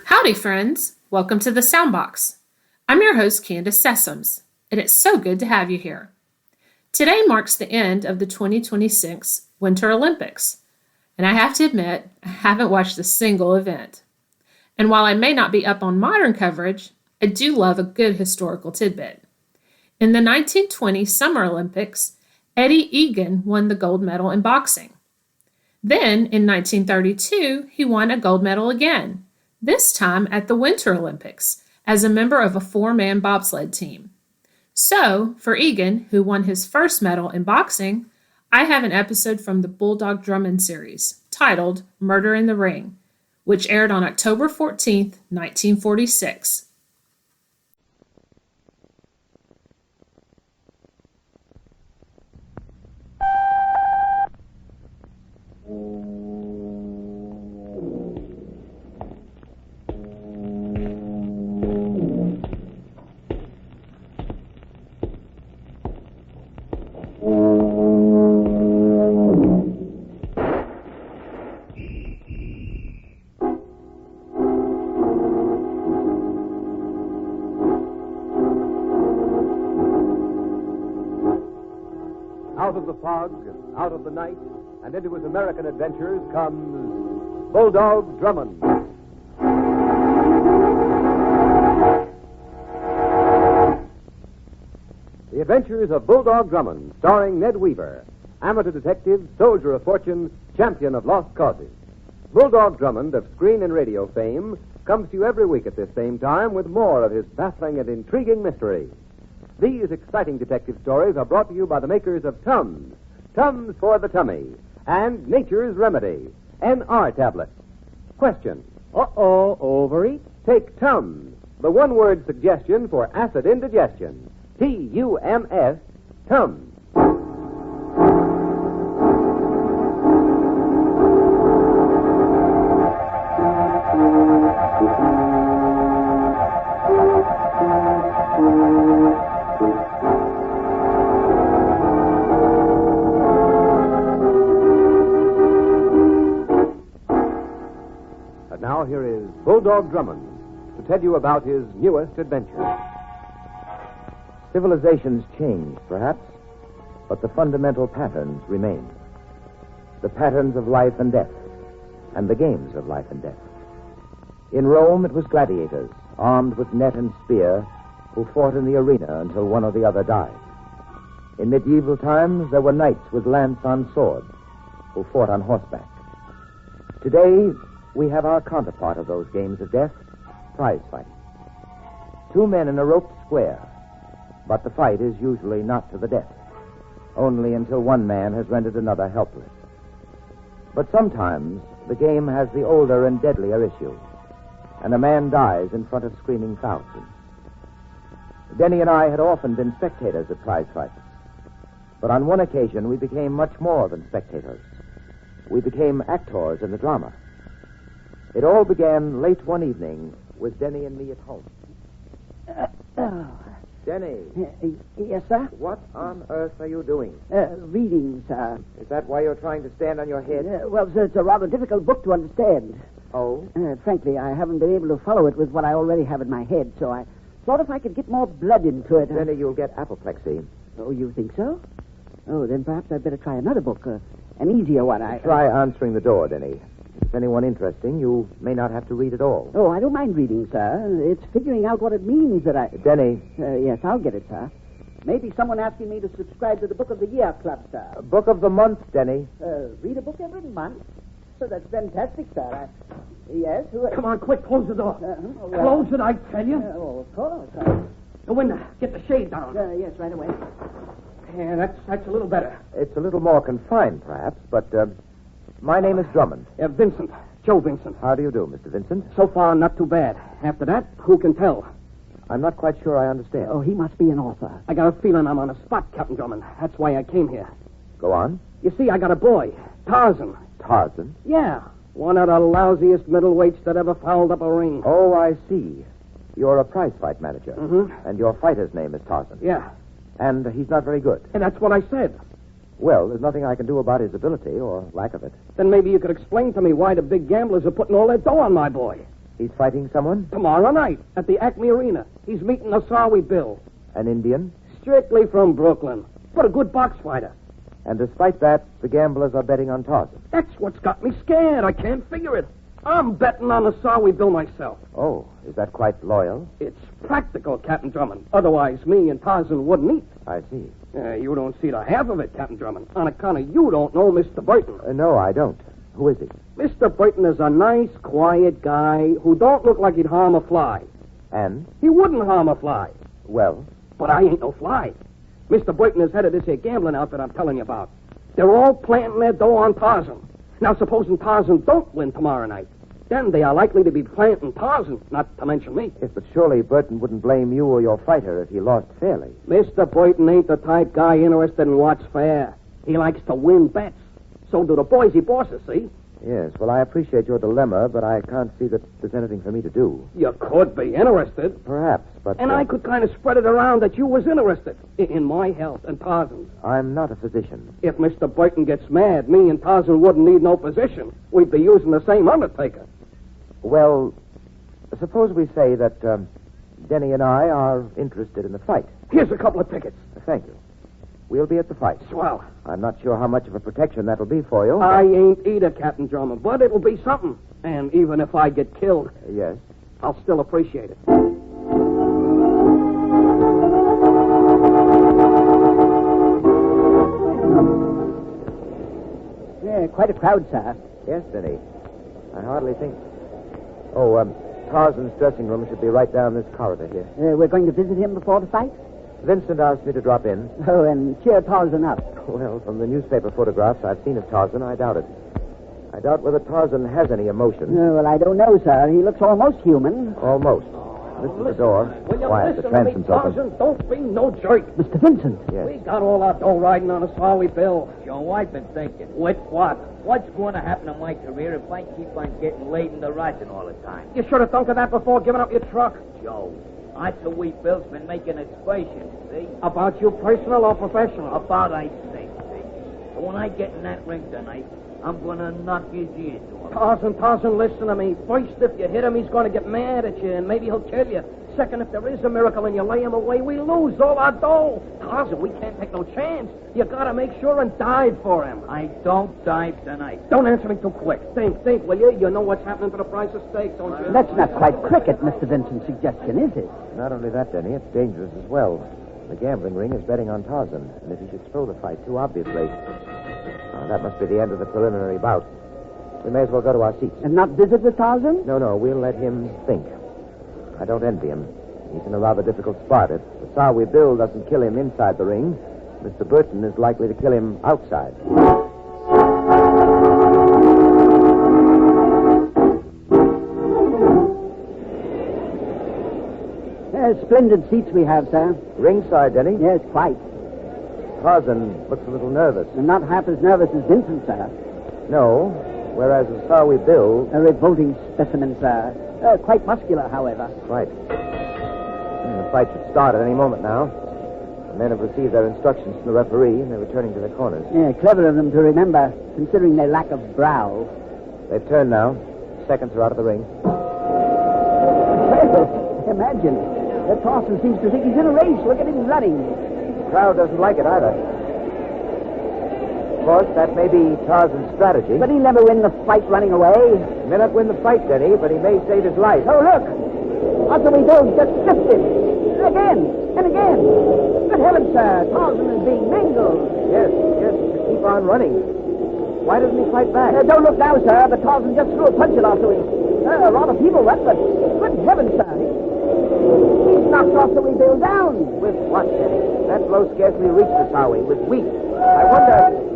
Howdy, friends. Welcome to the Soundbox. I'm your host, Candace Sessoms, and it's so good to have you here. Today marks the end of the 2026 Winter Olympics, and I have to admit, I haven't watched a single event. And while I may not be up on modern coverage, I do love a good historical tidbit. In the 1920 Summer Olympics, Eddie Eagan won the gold medal in boxing. Then, in 1932, he won a gold medal again, this time at the Winter Olympics, as a member of a four-man bobsled team. So, for Eagan, who won his first medal in boxing, I have an episode from the Bulldog Drummond Series, titled Murder in the Ring, which aired on October 14th, 1946. Out of the fog, out of the night, and into his American adventures comes Bulldog Drummond. The Adventures of Bulldog Drummond, starring Ned Weaver, amateur detective, soldier of fortune, champion of lost causes. Bulldog Drummond, of screen and radio fame, comes to you every week at this same time with more of his baffling and intriguing mysteries. These exciting detective stories are brought to you by the makers of Tums, Tums for the tummy, and Nature's Remedy, NR tablets. Question: overeat? Take Tums, the one-word suggestion for acid indigestion. Tums, Tums. And now here is Bulldog Drummond to tell you about his newest adventure. Civilizations change, perhaps, but the fundamental patterns remain. The patterns of life and death, and the games of life and death. In Rome, it was gladiators, armed with net and spear, who fought in the arena until one or the other died. In medieval times, there were knights with lance on sword, who fought on horseback. Today, we have our counterpart of those games of death, prize fighting. Two men in a roped square, but the fight is usually not to the death, only until one man has rendered another helpless. But sometimes the game has the older and deadlier issue, and a man dies in front of screaming thousands. Denny and I had often been spectators at prize fights, but on one occasion we became much more than spectators. We became actors in the drama. It all began late one evening with Denny and me at home. Denny. Yes, sir? What on earth are you doing? Reading, sir. Is that why you're trying to stand on your head? Well, sir, it's a rather difficult book to understand. Oh? Frankly, I haven't been able to follow it with what I already have in my head, so I thought if I could get more blood into it... Denny, you'll get apoplexy. Oh, you think so? Oh, then perhaps I'd better try another book, an easier one. Try answering the door, Denny. If it's anyone interesting, you may not have to read at all. Oh, I don't mind reading, sir. It's figuring out what it means that I... Denny. Yes, I'll get it, sir. Maybe someone asking me to subscribe to the Book of the Year Club, sir. Book of the month, Denny. Read a book every month? So that's fantastic, sir. Yes? Come on, quick, close the door. Well, Close it, I tell you. of course. Go in there. Get the shade down. Yes, right away. Yeah, that's a little better. It's a little more confined, perhaps, but my name is Drummond. Vincent. Joe Vincent. How do you do, Mr. Vincent? So far, not too bad. After that, who can tell? I'm not quite sure I understand. Oh, he must be an author. I got a feeling I'm on a spot, Captain Drummond. That's why I came here. Go on. You see, I got a boy, Tarzan. Tarzan? Yeah, one of the lousiest middleweights that ever fouled up a ring. Oh, I see. You're a prize fight manager. Mm-hmm. And your fighter's name is Tarzan. Yeah. And he's not very good. And that's what I said. Well, there's nothing I can do about his ability or lack of it. Then maybe you could explain to me why the big gamblers are putting all that dough on my boy. He's fighting someone? Tomorrow night at the Acme Arena. He's meeting Asawi Bill. An Indian? Strictly from Brooklyn. But a good box fighter. And despite that, the gamblers are betting on Tarzan. That's what's got me scared. I can't figure it. I'm betting on Asawi Bill myself. Oh, is that quite loyal? It's practical, Captain Drummond. Otherwise, me and Tarzan wouldn't eat. I see. You don't see the half of it, Captain Drummond, on account of you don't know Mr. Burton. No, I don't. Who is he? Mr. Burton is a nice, quiet guy who don't look like he'd harm a fly. And? He wouldn't harm a fly. Well? But I ain't no fly. Mr. Burton is head of this here gambling outfit I'm telling you about. They're all planting their dough on Tarzan. Now, supposing Tarzan don't win tomorrow night, then they are likely to be planting Tarzan, not to mention me. Yes, but surely Burton wouldn't blame you or your fighter if he lost fairly. Mr. Burton ain't the type guy interested in what's fair. He likes to win bets. So do the boys he bosses, see? Yes, well, I appreciate your dilemma, but I can't see that there's anything for me to do. You could be interested. Perhaps, but... And I could kind of spread it around that you was interested in my health and Tarzan's. I'm not a physician. If Mr. Burton gets mad, me and Tarzan wouldn't need no physician. We'd be using the same undertaker. Well, suppose we say that Denny and I are interested in the fight. Here's a couple of tickets. Thank you. We'll be at the fight. Swell. I'm not sure how much of a protection that'll be for you. I ain't either, Captain Drummond, but it'll be something. And even if I get killed, Yes. I'll still appreciate it. Yeah, quite a crowd, sir. Yes, Denny. I hardly think... Oh, Tarzan's dressing room should be right down this corridor here. We're going to visit him before the fight? Vincent asked me to drop in. Oh, and cheer Tarzan up. Well, from the newspaper photographs I've seen of Tarzan, I doubt it. I doubt whether Tarzan has any emotion. Well, I don't know, sir. He looks almost human. Almost. This is the door. Will you Quiet, the listen to me, transoms open. Tarzan? Don't be no jerk. Mr. Vincent. Yes. We got all our dough riding on Asawi Bill. Joe, I've been thinking. With what? What's going to happen to my career if I keep on getting laid in the rosin all the time? You should have thunk of that before giving up your truck. Joe, Asawi Bill's been making aspersions, see? About you personal or professional? About I think, see? So when I get in that ring tonight, I'm going to knock his ears off. Tarzan, listen to me. First, if you hit him, he's going to get mad at you, and maybe he'll kill you. Second, if there is a miracle and you lay him away, we lose all our dough. Tarzan, we can't take no chance. You got to make sure and dive for him. I don't dive tonight. Don't answer me too quick. Think, will you? You know what's happening to the price of steak, don't you? That's not quite cricket, Mr. Vincent's suggestion, is it? Not only that, Denny, it's dangerous as well. The gambling ring is betting on Tarzan, and if he should throw the fight too obviously, that must be the end of the preliminary bout. We may as well go to our seats. And not visit with Tarzan? No, we'll let him think. I don't envy him. He's in a rather difficult spot. If Asawi Bill doesn't kill him inside the ring, Mr. Burton is likely to kill him outside. Splendid seats we have, sir. Ringside, Denny? Yes, quite. Tarzan looks a little nervous. And not half as nervous as Vincent, sir. No, whereas Asawi Bill... A revolting specimen, sir. Quite muscular, however. Right. The fight should start at any moment now. The men have received their instructions from the referee, and they're returning to their corners. Yeah, clever of them to remember, considering their lack of brow. They've turned now. Seconds are out of the ring. Well, imagine. Tarzan seems to think he's in a race. Look at him running. The crowd doesn't like it either. Of course, that may be Tarzan's strategy. But he'll never win the fight running away. He may not win the fight, Denny, but he may save his life. Oh, look! Asawi Bill just missed him. Again and again. Good heavens, sir. Tarzan is being mangled. Yes, he should keep on running. Why doesn't he fight back? Don't look now, sir, but Tarzan just threw a punch at Asawi. A lot of people went, but good heavens, sir. He's knocked Asawi Bill down. With what, Denny? That blow scarcely reached Asawi. With weak. I wonder...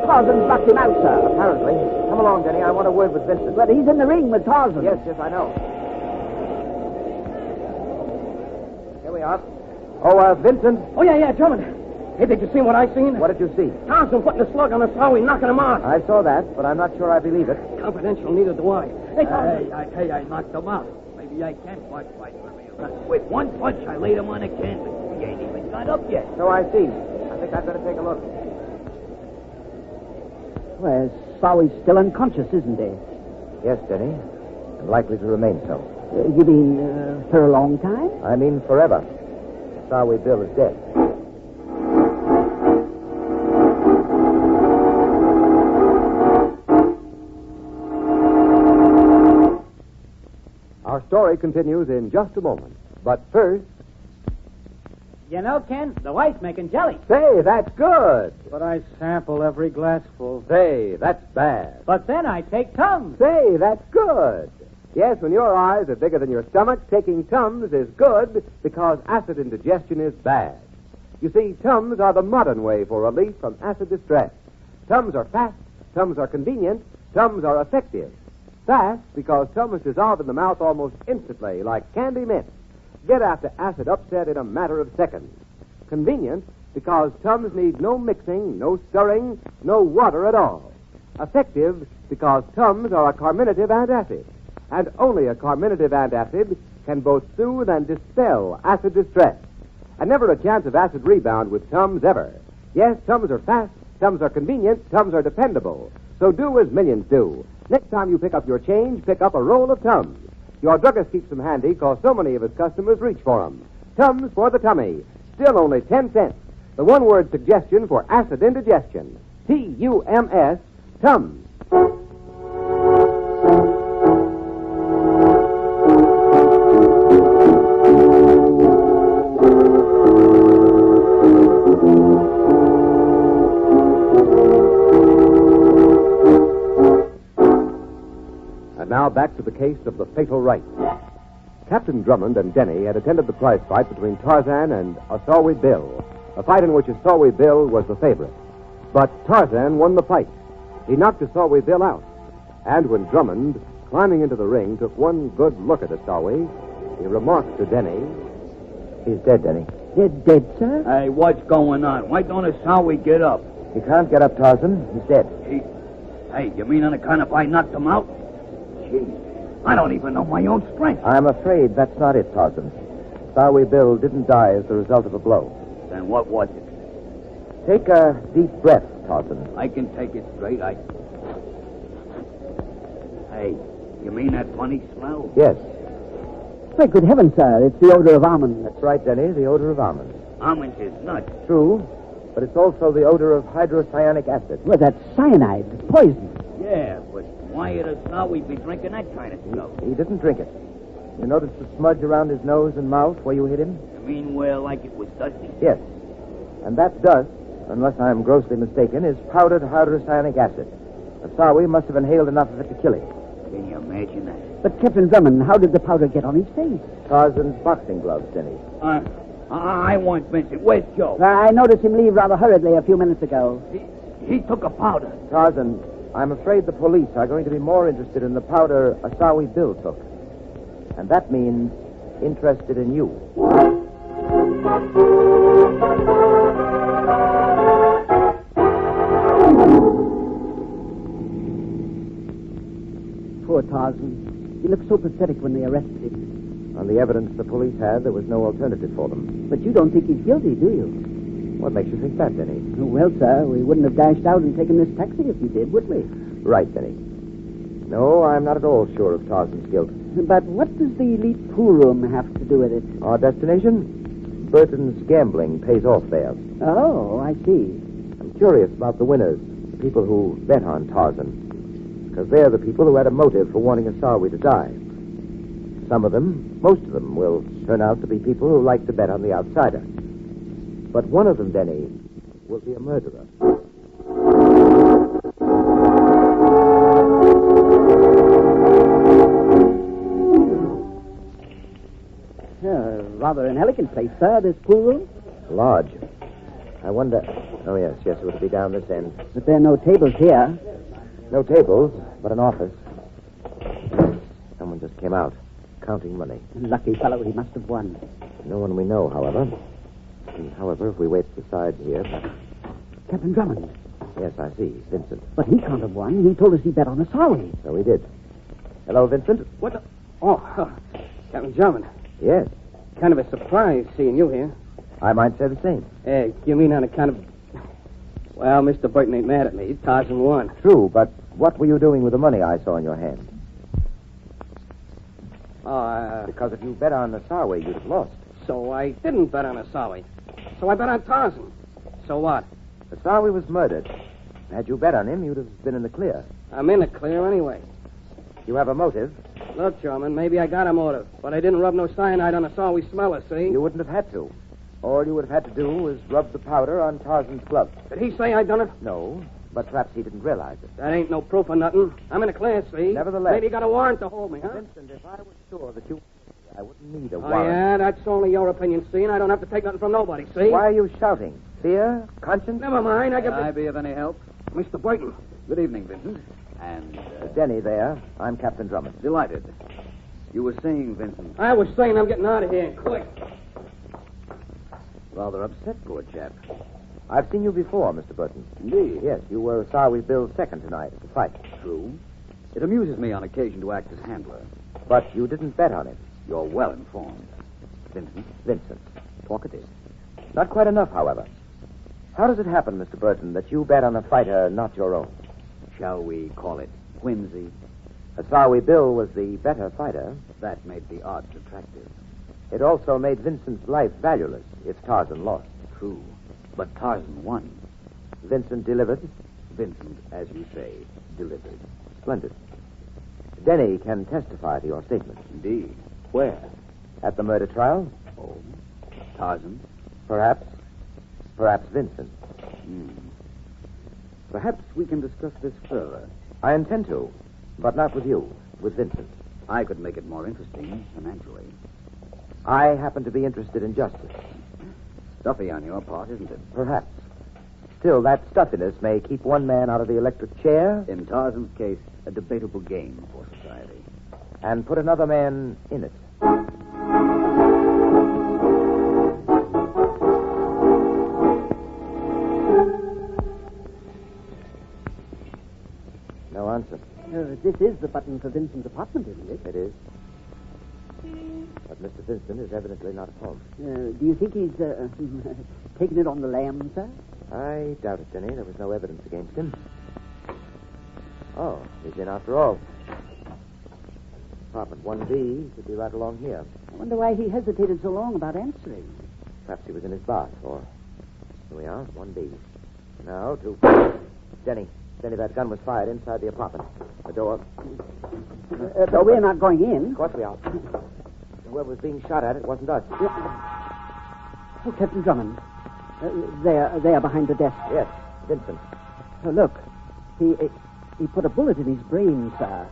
Tarzan's knocked him out, sir. Apparently. Come along, Denny. I want a word with Vincent. But he's in the ring with Tarzan. Yes, I know. Here we are. Oh, Vincent. Oh, yeah, Drummond. Hey, did you see what I seen? What did you see? Tarzan putting a slug on Asawi, knocking him out. I saw that, but I'm not sure I believe it. Confidential, neither do I. Hey, Tarzan. I knocked him out. Maybe I can fight for real. With one punch, I laid him on a canvas. He ain't even got up yet. So I see. I think I'd better take a look. Well, Sowie's still unconscious, isn't he? Yes, Denny, and likely to remain so. You mean for a long time? I mean forever. Sowie Bill is dead. Our story continues in just a moment. But first, You know, Ken, the wife's making jelly. say, that's good. But I sample every glassful. Say, that's bad. But then I take Tums. Say, that's good. Yes, when your eyes are bigger than your stomach, taking Tums is good because acid indigestion is bad. You see, Tums are the modern way for relief from acid distress. Tums are fast, Tums are convenient, Tums are effective. Fast because Tums dissolve in the mouth almost instantly, like candy mint. Get after acid upset in a matter of seconds. Convenient because Tums need no mixing, no stirring, no water at all. Effective because Tums are a carminative antacid. And only a carminative antacid can both soothe and dispel acid distress. And never a chance of acid rebound with Tums ever. Yes, Tums are fast, Tums are convenient, Tums are dependable. So do as millions do. Next time you pick up your change, pick up a roll of Tums. Your druggist keeps them handy because so many of his customers reach for them. Tums for the tummy. Still only 10 cents. The one-word suggestion for acid indigestion. T-U-M-S, Tums. And now back to the case of the fatal right. Captain Drummond and Denny had attended the prize fight between Tarzan and Osawi Bill, a fight in which Osawi Bill was the favorite. But Tarzan won the fight. He knocked Osawi Bill out. And when Drummond, climbing into the ring, took one good look at Osawi, he remarked to Denny, He's dead, Denny. Dead, sir? Hey, what's going on? Why don't Asawi get up? He can't get up, Tarzan. He's dead. Hey, you mean on account of I knocked him out? Gee, I don't even know my own strength. I'm afraid that's not it, Tarzan. Sowie Bill didn't die as the result of a blow. Then what was it? Take a deep breath, Tarzan. I can take it straight. Hey, you mean that funny smell? Yes. Why, good heavens, sir, it's the odor of almonds. That's right, Denny, the odor of almonds. Almonds is nuts. True, but it's also the odor of hydrocyanic acid. Well, that's cyanide, poison. Yeah, but why would Asawi be drinking that kind of stuff? He didn't drink it. You noticed the smudge around his nose and mouth where you hit him? You mean, well, like it was dusty? Yes. And that dust, unless I'm grossly mistaken, is powdered hydrocyanic acid. Asawi must have inhaled enough of it to kill him. Can you imagine that? But, Captain Drummond, how did the powder get on his face? Tarzan's boxing gloves, Denny. I want Vincent. Where's Joe? I noticed him leave rather hurriedly a few minutes ago. He took a powder. Tarzan, I'm afraid the police are going to be more interested in the powder Asawi Bill took. And that means interested in you. Poor Tarzan. He looked so pathetic when they arrested him. On the evidence the police had, there was no alternative for them. But you don't think he's guilty, do you? What makes you think that, Denny? Well, sir, we wouldn't have dashed out and taken this taxi if he did, would we? Right, Denny. No, I'm not at all sure of Tarzan's guilt. But what does the elite pool room have to do with it? Our destination? Burton's gambling pays off there. Oh, I see. I'm curious about the winners, the people who bet on Tarzan. Because they're the people who had a motive for wanting Asawi to die. Some of them, most of them, will turn out to be people who like to bet on the outsider. But one of them, Denny, will be a murderer. Rather an elegant place, sir, this pool room. Large. I wonder... Oh, yes, it would be down this end. But there are no tables here. No tables, but an office. Someone just came out, counting money. Lucky fellow, he must have won. No one we know, however. However, if we wait beside here... Captain Drummond. Yes, I see. Vincent. But he can't have won. He told us he bet on Asawi. So he did. Hello, Vincent? What the... Oh, Captain Drummond. Yes. Kind of a surprise seeing you here. I might say the same. You mean on account of... Well, Mr. Burton ain't mad at me. Tarzan won. True, but what were you doing with the money I saw in your hand? Because if you bet on the Sawi, you'd have lost. So I didn't bet on Asawi. So I bet on Tarzan. So what? The Sawi was murdered. Had you bet on him, you'd have been in the clear. I'm in the clear anyway. You have a motive. Look, Drummond, maybe I got a motive, but I didn't rub no cyanide on Asawi smeller, see? You wouldn't have had to. All you would have had to do was rub the powder on Tarzan's glove. Did he say I done it? No, but perhaps he didn't realize it. That ain't no proof of nothing. I'm in the clear, see? Nevertheless. Maybe he got a warrant to hold me, huh? Vincent, if I was sure that you... I wouldn't need a Oh, warrant. yeah, that's only your opinion, see? And I don't have to take nothing from nobody, see? Why are you shouting? Fear? Conscience? Never mind, I Can can... I be of any help? Mr. Burton. Good evening, Vincent. And, Denny there. I'm Captain Drummond. delighted. You were saying, Vincent, I was saying I'm getting out of here, quick. rather upset, poor chap. I've seen you before, Mr. Burton. Indeed. Yes, you were Sawi Bill's second tonight at the fight. True. It amuses me on occasion to act as handler. But you didn't bet on him. You're well informed. Vincent, Vincent. talkative. Not quite enough, however. How does it happen, Mr. Burton, that you bet on a fighter not your own? Shall we call it whimsy? Sawi Bill was the better fighter. That made the odds attractive. It also made Vincent's life valueless if Tarzan lost. True. But Tarzan won. Vincent delivered. Vincent, as you say, delivered. Splendid. Denny can testify to your statement. Indeed. Where? At the murder trial? Oh, Tarzan? Perhaps Vincent. Perhaps we can discuss this further. I intend to, but not with you, with Vincent. I could make it more interesting financially. I happen to be interested in justice. Stuffy on your part, isn't it? Perhaps. Still, that stuffiness may keep one man out of the electric chair In Tarzan's case, a debatable game for society. and put another man in it. No answer. This is the button for Vincent's apartment, isn't it? It is. But Mr. Vincent is evidently not at home. Do you think he's taken it on the lam, sir? I doubt it, Denny. There was no evidence against him. Oh, he's in after all. Apartment 1B should be right along here. I wonder why he hesitated so long about answering. Perhaps he was in his bath, or... Here we are, 1B. Now to... Denny, that gun was fired inside the apartment. The door... But we're not going in. Of course we are. Whoever was being shot at, it wasn't us. Oh, Captain Drummond. There behind the desk. Yes, Vincent. Oh, look. He put a bullet in his brain, sir.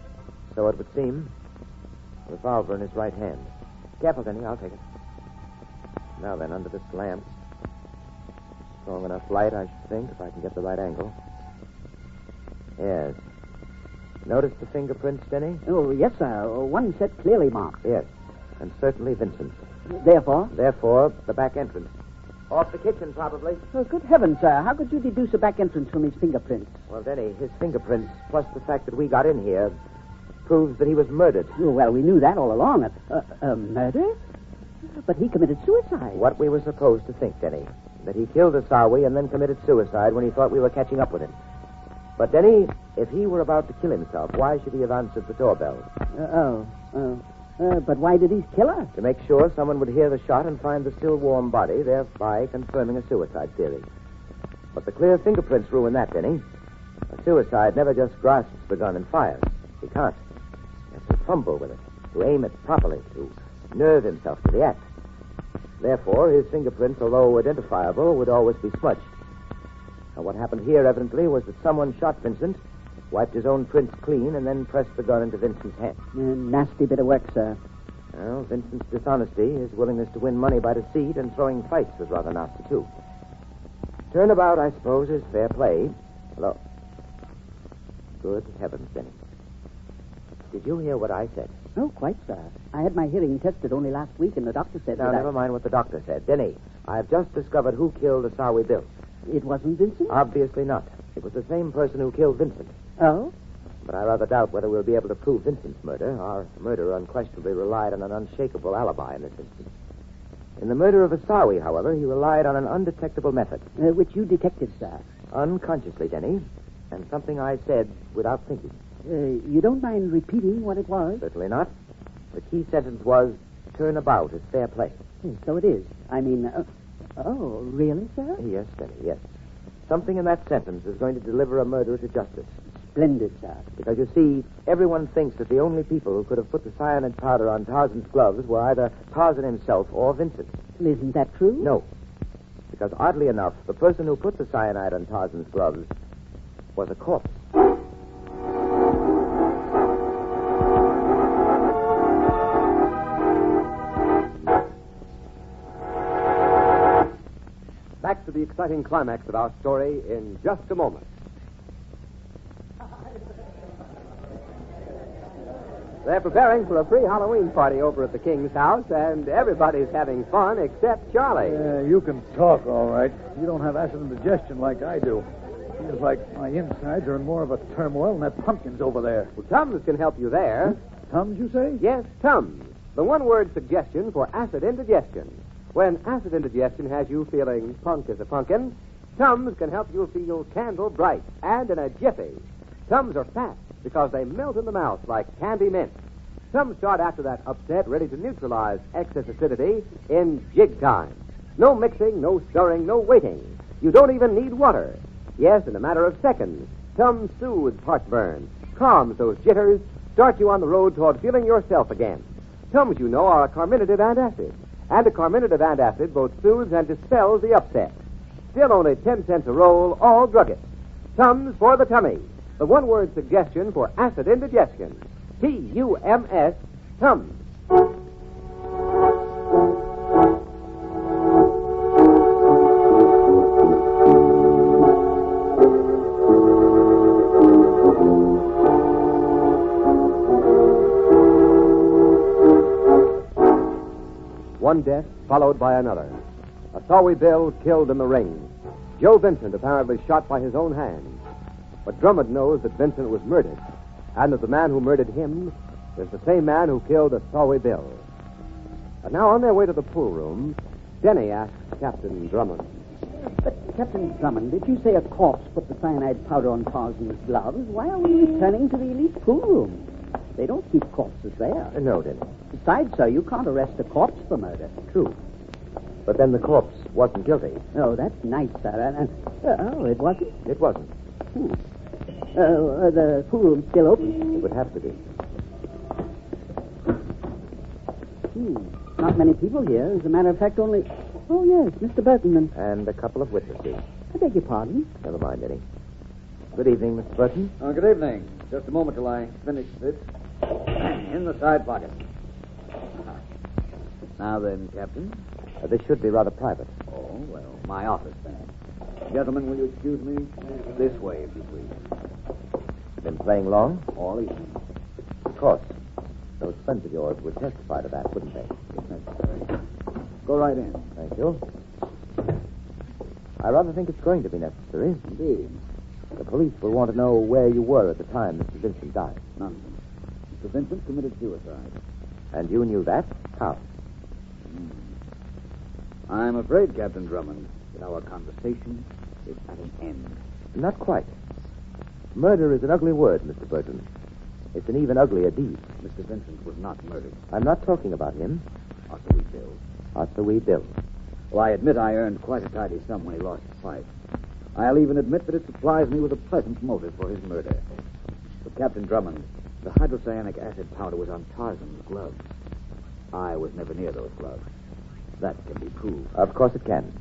So it would seem. A revolver in his right hand. Careful, Denny, I'll take it. Now then, under this lamp. Strong enough light, I should think, if I can get the right angle. Yes. Notice the fingerprints, Denny? Oh, yes, sir. One set clearly marked. Yes. And certainly Vincent's. Therefore? Therefore, the back entrance. Off the kitchen, probably. Oh, good heavens, sir. How could you deduce a back entrance from his fingerprints? Well, Denny, his fingerprints, plus the fact that we got in here, proves that he was murdered. Oh, well, we knew that all along. Murder? But he committed suicide. What we were supposed to think, Denny. That he killed Asawi and then committed suicide when he thought we were catching up with him. But, Denny, if he were about to kill himself, why should he have answered the doorbell? But why did he kill her? To make sure someone would hear the shot and find the still warm body, thereby confirming a suicide theory. But the clear fingerprints ruin that, Denny. A suicide never just grasps the gun and fires. He can't. He has to fumble with it, to aim it properly, to nerve himself to the act. Therefore, his fingerprints, although identifiable, would always be smudged. Now, what happened here, evidently, was that someone shot Vincent, wiped his own prints clean, and then pressed the gun into Vincent's hand. Nasty bit of work, sir. Well, Vincent's dishonesty, his willingness to win money by deceit, and throwing fights was rather nasty, too. Turnabout, I suppose, is fair play. Hello. Good heavens, Denny. Did you hear what I said? Oh, quite, sir. I had my hearing tested only last week, and the doctor said Now, that never mind what the doctor said. Denny, I've just discovered who killed Asawi Bill. It wasn't Vincent? Obviously not. It was the same person who killed Vincent. Oh? But I rather doubt whether we'll be able to prove Vincent's murder. Our murderer unquestionably relied on an unshakable alibi in this instance. In the murder of Asawi, however, he relied on an undetectable method. Which you detected, sir. Unconsciously, Denny. And something I said without thinking. You don't mind repeating what it was? Certainly not. The key sentence was, turnabout is fair play. So it is. I mean, oh, really, sir? Yes, Denny, yes. Something in that sentence is going to deliver a murderer to justice. Splendid, sir. Because, you see, everyone thinks that the only people who could have put the cyanide powder on Tarzan's gloves were either Tarzan himself or Vincent. Isn't that true? No. Because, oddly enough, the person who put the cyanide on Tarzan's gloves was a corpse. Back to the exciting climax of our story in just a moment. They're preparing for a free Halloween party over at the King's house, and everybody's having fun except Charlie. You can talk, all right. You don't have acid indigestion like I do. Feels like my insides are in more of a turmoil than that pumpkin's over there. Well, Tums can help you there. Tums, you say? Yes, Tums. The one-word suggestion for acid indigestion. When acid indigestion has you feeling punk as a pumpkin, Tums can help you feel candle bright and in a jiffy. Tums are fat because they melt in the mouth like candy mint. Tums start after that upset, ready to neutralize excess acidity in jig time. No mixing, no stirring, no waiting. You don't even need water. Yes, in a matter of seconds, Tums soothes heartburn, calms those jitters, starts you on the road toward feeling yourself again. Tums, you know, are a carminative antacid. And a carminative antacid both soothes and dispels the upset. Still only 10 cents a roll, all druggists. Tums for the tummy. The one-word suggestion for acid indigestion. T-U-M-S, Tums. One death followed by another. A Sawi Bill killed in the ring. Joe Vincent apparently shot by his own hand. But Drummond knows that Vincent was murdered, and that the man who murdered him is the same man who killed a Sawi Bill. And now, on their way to the pool room, Denny asks Captain Drummond. But, Captain Drummond, did you say a corpse put the cyanide powder on Tarzan's gloves? Why are we returning to the elite pool room? They don't keep corpses there. No, Denny. Besides, sir, you can't arrest a corpse for murder. True. But then the corpse wasn't guilty. Oh, that's nice, sir. Oh, it wasn't? It wasn't. The pool room's still open. It would have to be. Not many people here. As a matter of fact, only... Oh, yes, Mr. Burton And a couple of witnesses. I beg your pardon? Never mind, Denny. Good evening, Mr. Burton. Good evening. Just a moment till I finish this. In the side pocket. Now then, Captain. This should be rather private. Oh, well, my office then. Gentlemen, will you excuse me? This way, if you please. Been playing long? All evening. Of course. Those friends of yours would testify to that, wouldn't they? If necessary. Go right in. Thank you. I rather think it's going to be necessary. Indeed. The police will want to know where you were at the time Mr. Vincent died. Nonsense. Mr. Vincent committed suicide. And you knew that? How? I'm afraid, Captain Drummond, that our conversation is at an end. Not quite. Murder is an ugly word, Mr. Burton. It's an even uglier deed. Mr. Vincent was not murdered. I'm not talking about him. Osawee Bill. Osawee Bill. Well, I admit I earned quite a tidy sum when he lost his fight. I'll even admit that it supplies me with a pleasant motive for his murder. But, Captain Drummond, the hydrocyanic acid powder was on Tarzan's gloves. I was never near those gloves. That can be proved. Of course it can.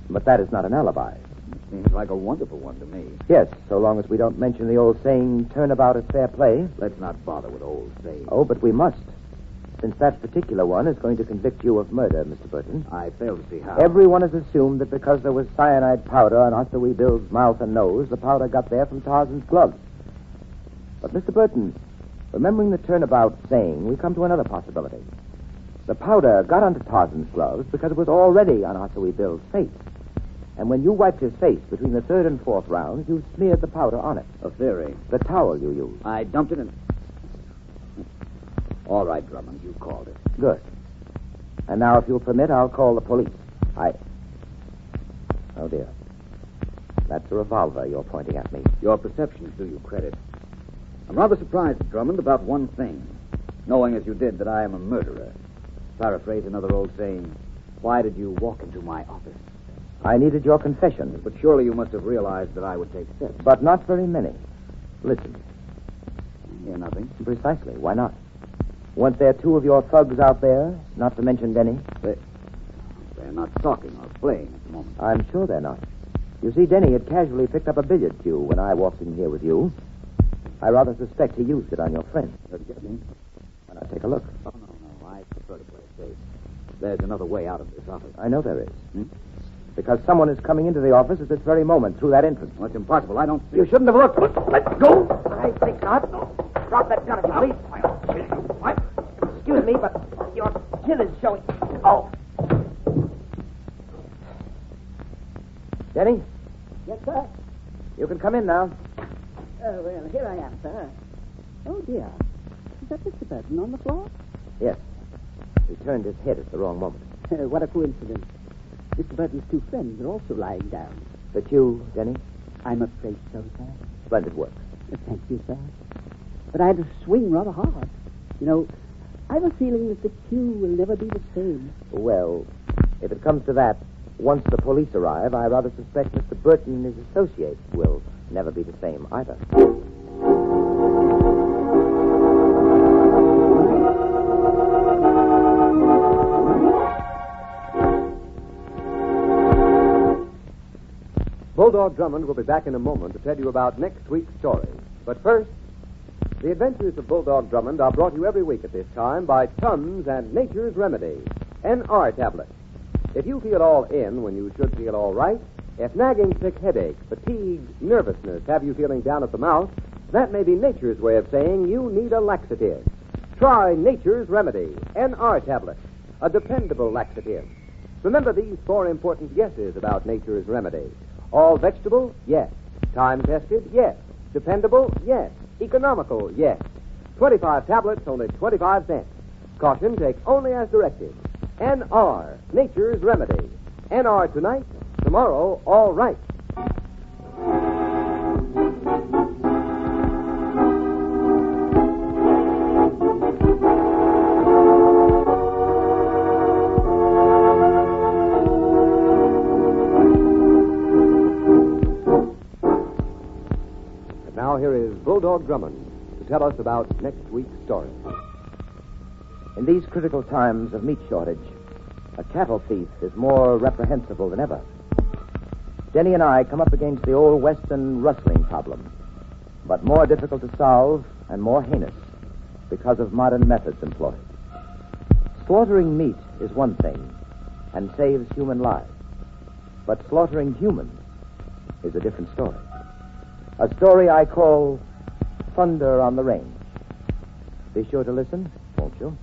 But that is not an alibi. It seems like a wonderful one to me. Yes, so long as we don't mention the old saying, turnabout is fair play. Let's not bother with old sayings. Oh, but we must. Since that particular one is going to convict you of murder, Mr. Burton. I fail to see how. Everyone has assumed that because there was cyanide powder on Osawee Bill's mouth and nose, the powder got there from Tarzan's gloves. But, Mr. Burton, remembering the turnabout saying, we come to another possibility. The powder got onto Tarzan's gloves because it was already on Osawee Bill's face. And when you wiped his face between the third and fourth rounds, you smeared the powder on it. A theory. The towel you used. I dumped it in... All right, Drummond, you called it. Good. And now, if you'll permit, I'll call the police. Oh, dear. That's a revolver you're pointing at me. Your perceptions do you credit. I'm rather surprised, Drummond, about one thing. Knowing as you did that I am a murderer. Paraphrase another old saying, why did you walk into my office? I needed your confession. But surely you must have realized that I would take steps. But not very many. Listen. I hear nothing. Precisely. Why not? Weren't there two of your thugs out there, not to mention Denny? They're not talking or playing at the moment. I'm sure they're not. You see, Denny had casually picked up a billiard cue when I walked in here with you. I rather suspect he used it on your friend. Get me? Why not take a look? Oh, no. I prefer to play it safe. There's another way out of this office. I know there is. Because someone is coming into the office at this very moment through that entrance. Well, that's impossible. I don't see. You shouldn't have looked. Let go! I think not. Drop that gun if you please. I'll kill you. What? Excuse me, but your chin is showing. Oh. Denny, Yes, sir. you can come in now. Well, here I am, sir. Oh, dear. Is that Mr. Burton on the floor? Yes. He turned his head at the wrong moment. What a coincidence. Mr. Burton's two friends are also lying down. But you, Denny? I'm afraid so, sir. Splendid work. Thank you, sir. But I had to swing rather hard. You know, I've a feeling that the cue will never be the same. Well, if it comes to that, once the police arrive, I rather suspect Mr. Burton and his associates will never be the same either. Bulldog Drummond will be back in a moment to tell you about next week's story. But first, the adventures of Bulldog Drummond are brought to you every week at this time by Tums and Nature's Remedy, NR tablet. If you feel all in when you should feel all right, if nagging sick headache, fatigue, nervousness have you feeling down at the mouth, that may be nature's way of saying you need a laxative. Try Nature's Remedy, NR tablet, a dependable laxative. Remember these four important yeses about Nature's Remedy. All vegetable? Yes. Time-tested? Yes. Dependable? Yes. Economical? Yes. 25 tablets, only 25 cents. Caution, take only as directed. NR, Nature's Remedy. NR tonight, tomorrow, all right. And now here is Bulldog Drummond to tell us about next week's story. In these critical times of meat shortage, a cattle thief is more reprehensible than ever. Denny and I come up against the old Western rustling problem, but more difficult to solve and more heinous because of modern methods employed. Slaughtering meat is one thing and saves human lives, but slaughtering humans is a different story. A story I call Thunder on the Range. Be sure to listen, won't you?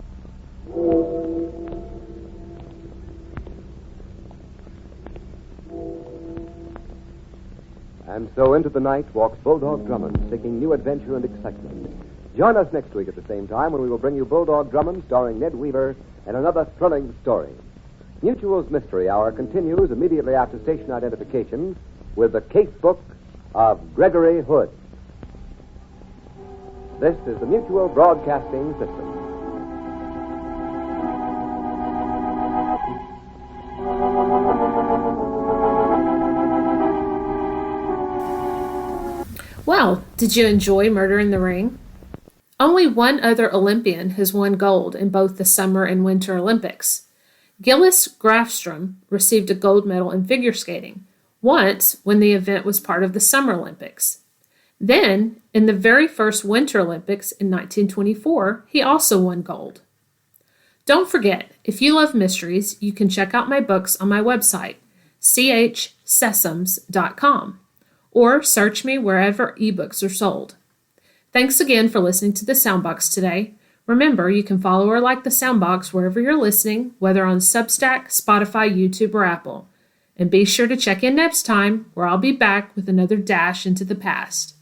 And so into the night walks Bulldog Drummond, seeking new adventure and excitement. Join us next week at the same time when we will bring you Bulldog Drummond starring Ned Weaver and another thrilling story. Mutual's Mystery Hour continues immediately after station identification with the case book of Gregory Hood. This is the Mutual Broadcasting System. Well, did you enjoy Murder in the Ring? Only one other Olympian has won gold in both the Summer and Winter Olympics. Gillis Grafstrom received a gold medal in figure skating, once when the event was part of the Summer Olympics. Then, in the very first Winter Olympics in 1924, he also won gold. Don't forget, if you love mysteries, you can check out my books on my website, chsesams.com, or search me wherever ebooks are sold. Thanks again for listening to the Soundbox today. Remember, you can follow or like the Soundbox wherever you're listening, whether on Substack, Spotify, YouTube, or Apple. And be sure to check in next time, where I'll be back with another dash into the past.